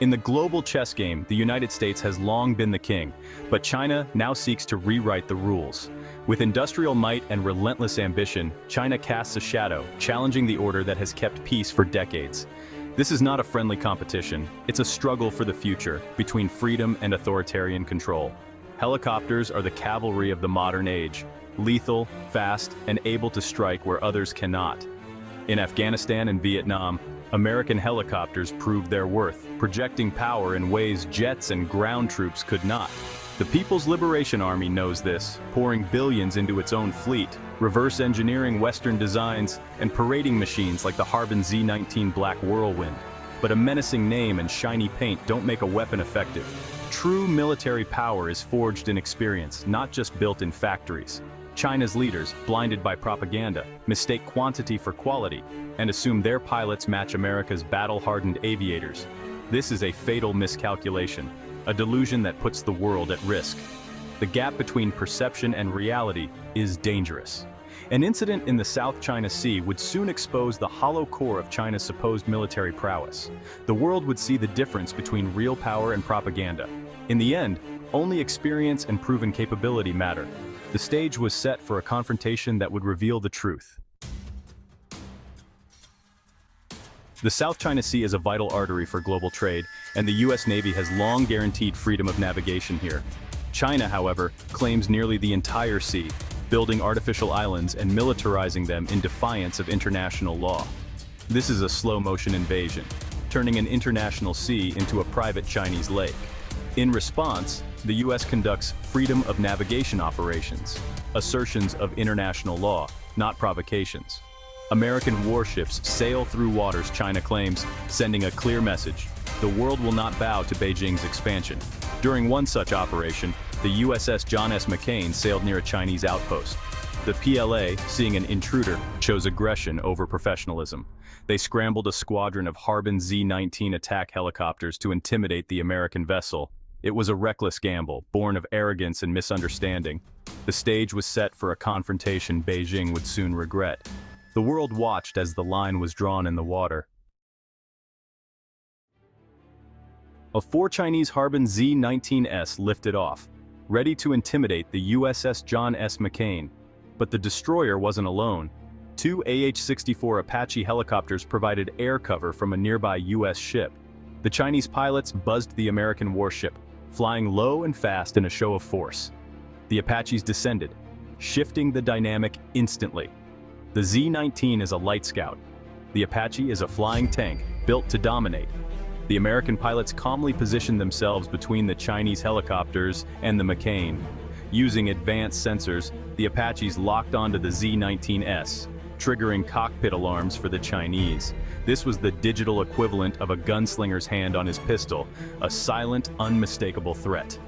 In the global chess game, the United States has long been the king, but China now seeks to rewrite the rules. With industrial might and relentless ambition, China casts a shadow, challenging the order that has kept peace for decades. This is not a friendly competition, it's a struggle for the future, between freedom and authoritarian control. Helicopters are the cavalry of the modern age, lethal, fast, and able to strike where others cannot. In Afghanistan and Vietnam, American helicopters proved their worth, projecting power in ways jets and ground troops could not. The People's Liberation Army knows this, pouring billions into its own fleet, reverse engineering Western designs, and parading machines like the Harbin Z-19 Black Whirlwind. But a menacing name and shiny paint don't make a weapon effective. True military power is forged in experience, not just built in factories. China's leaders, blinded by propaganda, mistake quantity for quality, and assume their pilots match America's battle-hardened aviators. This is a fatal miscalculation, a delusion that puts the world at risk. The gap between perception and reality is dangerous. An incident in the South China Sea would soon expose the hollow core of China's supposed military prowess. The world would see the difference between real power and propaganda. In the end, only experience and proven capability matter. The stage was set for a confrontation that would reveal the truth. The South China Sea is a vital artery for global trade, and the US Navy has long guaranteed freedom of navigation here. China, however, claims nearly the entire sea, building artificial islands and militarizing them in defiance of international law. This is a slow-motion invasion, turning an international sea into a private Chinese lake. In response, the US conducts freedom of navigation operations, assertions of international law, not provocations. American warships sail through waters China claims, sending a clear message: the world will not bow to Beijing's expansion. During one such operation, the USS John S. McCain sailed near a Chinese outpost. The PLA, seeing an intruder, chose aggression over professionalism. They scrambled a squadron of Harbin Z-19 attack helicopters to intimidate the American vessel. It was a reckless gamble, born of arrogance and misunderstanding. The stage was set for a confrontation Beijing would soon regret. The world watched as the line was drawn in the water. Four Chinese Harbin Z-19s lifted off, ready to intimidate the USS John S. McCain. But the destroyer wasn't alone. Two AH-64 Apache helicopters provided air cover from a nearby US ship. The Chinese pilots buzzed the American warship, flying low and fast in a show of force. The Apaches descended, shifting the dynamic instantly. The Z-19 is a light scout. The Apache is a flying tank, built to dominate. The American pilots calmly positioned themselves between the Chinese helicopters and the McCain. Using advanced sensors, the Apaches locked onto the Z-19s, triggering cockpit alarms for the Chinese. This was the digital equivalent of a gunslinger's hand on his pistol, a silent, unmistakable threat.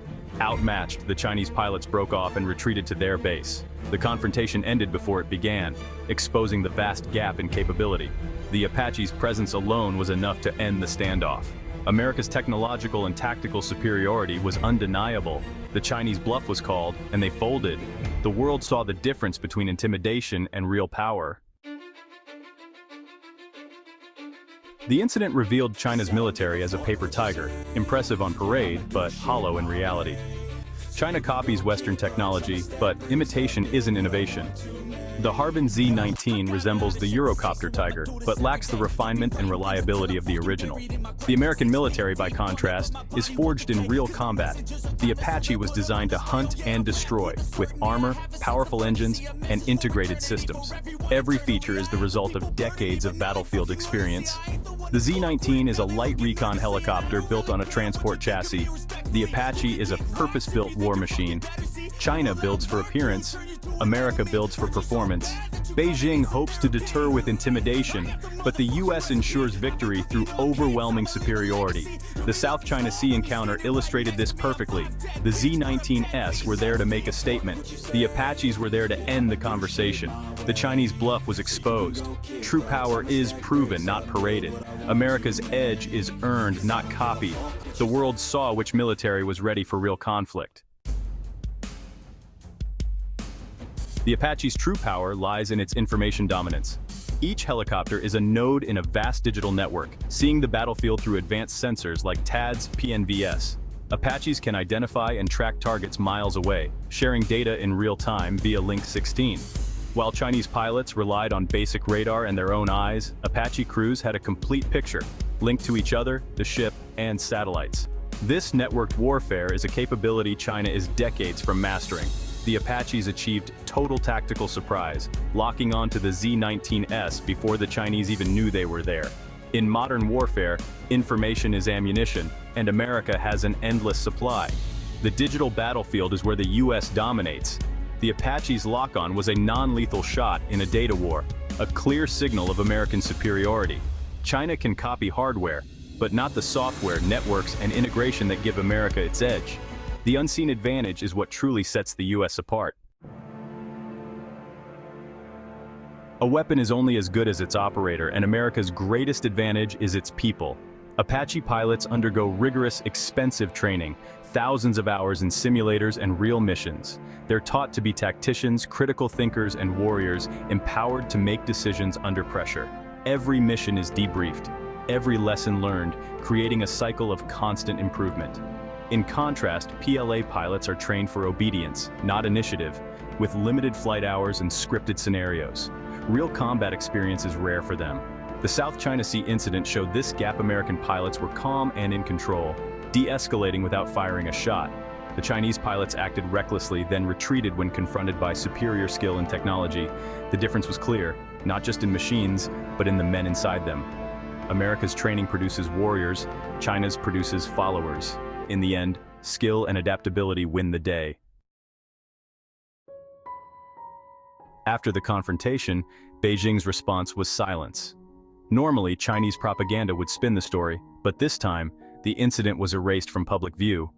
Outmatched, the Chinese pilots broke off and retreated to their base. The confrontation ended before it began, exposing the vast gap in capability. The Apache's presence alone was enough to end the standoff. America's technological and tactical superiority was undeniable. The Chinese bluff was called, and they folded. The world saw the difference between intimidation and real power. The incident revealed China's military as a paper tiger, impressive on parade, but hollow in reality. China copies Western technology, but imitation isn't innovation. The Harbin Z-19 resembles the Eurocopter Tiger, but lacks the refinement and reliability of the original. The American military, by contrast, is forged in real combat. The Apache was designed to hunt and destroy, with armor, powerful engines, and integrated systems. Every feature is the result of decades of battlefield experience. The Z-19 is a light recon helicopter built on a transport chassis. The Apache is a purpose-built war machine. China builds for appearance, America builds for performance. Beijing hopes to deter with intimidation, but the US ensures victory through overwhelming superiority. The South China Sea encounter illustrated this perfectly. The Z-19s were there to make a statement. The Apaches were there to end the conversation. The Chinese bluff was exposed. True power is proven, not paraded. America's edge is earned, not copied. The world saw which military was ready for real conflict. The Apache's true power lies in its information dominance. Each helicopter is a node in a vast digital network, seeing the battlefield through advanced sensors like TADS, PNVS. Apaches can identify and track targets miles away, sharing data in real time via Link 16. While Chinese pilots relied on basic radar and their own eyes, Apache crews had a complete picture, linked to each other, the ship, and satellites. This networked warfare is a capability China is decades from mastering. The Apaches achieved total tactical surprise, locking onto the Z-19s before the Chinese even knew they were there. In modern warfare, information is ammunition, and America has an endless supply. The digital battlefield is where the US dominates. The Apache's lock-on was a non-lethal shot in a data war, a clear signal of American superiority. China can copy hardware, but not the software, networks, and integration that give America its edge. The unseen advantage is what truly sets the US apart. A weapon is only as good as its operator, and America's greatest advantage is its people. Apache pilots undergo rigorous, expensive training, thousands of hours in simulators and real missions. They're taught to be tacticians, critical thinkers, and warriors, empowered to make decisions under pressure. Every mission is debriefed, every lesson learned, creating a cycle of constant improvement. In contrast, PLA pilots are trained for obedience, not initiative, with limited flight hours and scripted scenarios. Real combat experience is rare for them. The South China Sea incident showed this gap. American pilots were calm and in control, de-escalating without firing a shot. The Chinese pilots acted recklessly, then retreated when confronted by superior skill and technology. The difference was clear, not just in machines, but in the men inside them. America's training produces warriors, China's produces followers. In the end, skill and adaptability win the day. After the confrontation, Beijing's response was silence. Normally, Chinese propaganda would spin the story, but this time, the incident was erased from public view.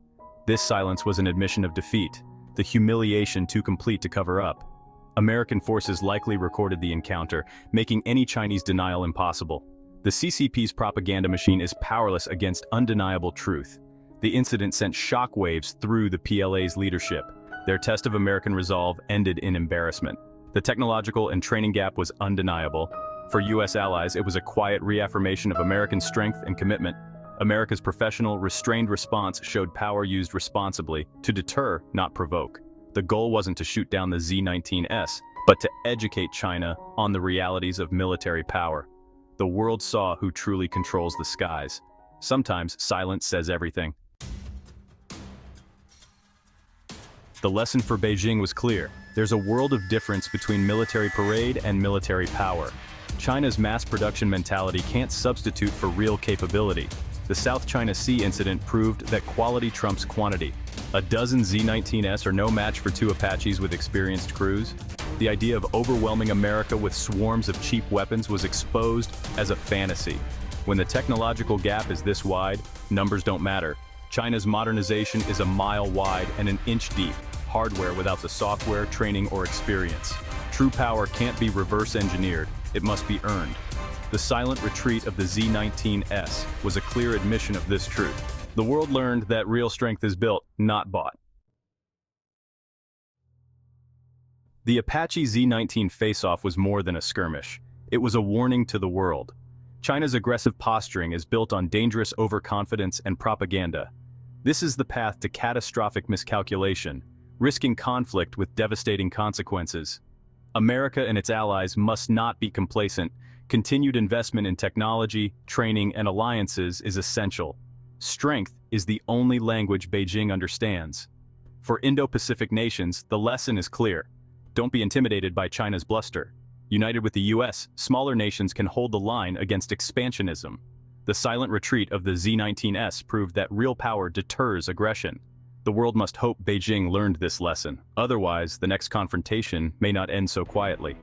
This silence was an admission of defeat, the humiliation too complete to cover up. American forces likely recorded the encounter, making any Chinese denial impossible. The CCP's propaganda machine is powerless against undeniable truth. The incident sent shockwaves through the PLA's leadership. Their test of American resolve ended in embarrassment. The technological and training gap was undeniable. For US allies, it was a quiet reaffirmation of American strength and commitment. America's professional, restrained response showed power used responsibly, to deter, not provoke. The goal wasn't to shoot down the Z-19s, but to educate China on the realities of military power. The world saw who truly controls the skies. Sometimes silence says everything. The lesson for Beijing was clear. There's a world of difference between military parade and military power. China's mass production mentality can't substitute for real capability. The South China Sea incident proved that quality trumps quantity. A dozen Z-19s are no match for two Apaches with experienced crews. The idea of overwhelming America with swarms of cheap weapons was exposed as a fantasy. When the technological gap is this wide, numbers don't matter. China's modernization is a mile wide and an inch deep. Hardware without the software, training, or experience. True power can't be reverse engineered, it must be earned. The silent retreat of the Z-19s was a clear admission of this truth. The world learned that real strength is built, not bought. The Apache Z-19 face-off was more than a skirmish. It was a warning to the world. China's aggressive posturing is built on dangerous overconfidence and propaganda. This is the path to catastrophic miscalculation, risking conflict with devastating consequences. America and its allies must not be complacent. Continued investment in technology, training, and alliances is essential. Strength is the only language Beijing understands. For Indo-Pacific nations, the lesson is clear. Don't be intimidated by China's bluster. United with the US, smaller nations can hold the line against expansionism. The silent retreat of the Z-19s proved that real power deters aggression. The world must hope Beijing learned this lesson. Otherwise, the next confrontation may not end so quietly.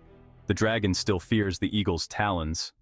The dragon still fears the eagle's talons.